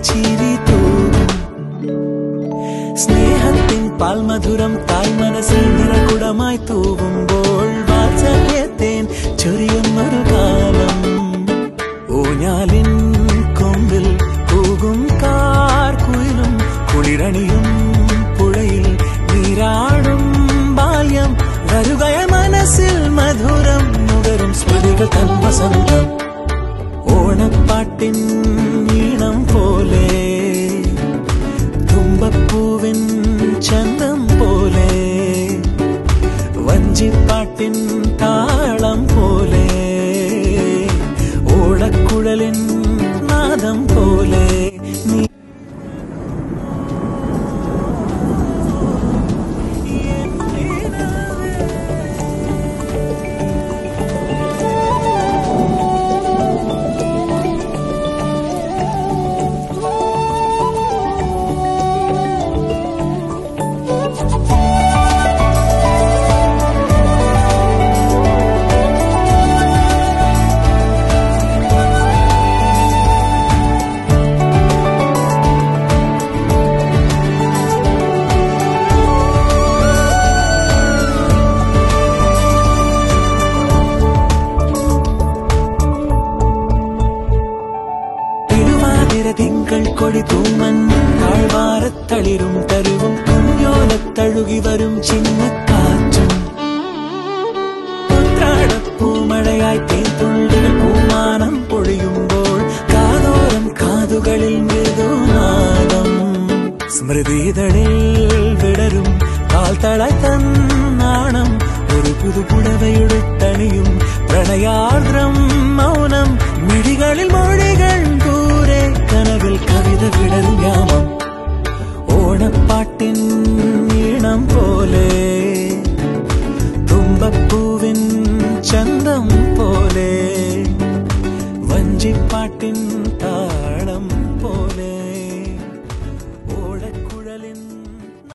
ചിരി തൂകും സ്നേഹത്തിൻ പാൽമധുരം തായ് മനസ്സിൽ നിറകുടമായി തൂവുമ്പോൾ വാത്സല്യത്തേൻ ചൊരിയുന്നൊരു കാലം ഊഞ്ഞാലിൻ കൊമ്പിൽ കൂകും കാർക്കുയിലും കുളിരണിയും പുഴയിൽ നീരാടും ബാല്യം വരുകയ മനസ്സിൽ മധുരം നുകരും സ്മൃതികൾ തൻ വസന്തം ഓണപ്പാട്ടിൻ ഈണം പോലെ തുമ്പപ്പൂവിൻ ചന്തം പോലെ വഞ്ചിപ്പാട്ടിൻ താളം പോലെ ഓടക്കുഴലിൻ നാദം പോലെ നീ തിങ്കൾ കൊടി തൂമൻ താഴ്വാരത്തളിരും തരുവും കുഞ്ഞോലത്തഴുകി വരും ചിന്നക്കാറ്റും ഉത്രാടപ്പൂമഴയായി തേൻതുള്ളികൾ പൂമാനം പൊഴിയുമ്പോൾ കാതോരം കാതുകളിൽ മൃദുനാദം സ്മൃതിതളിൽ വിടരും കാൽത്തള തന്നാണം ഒരു പുതുപുടവയുടുത്തണിയും പ്രണയാർദ്രം മൗനം മിഴികളിൽ മൊഴികൾ ദൂരെ കനവിൽ കവിത വിടരും യാമം ഓണപ്പാട്ടിൻ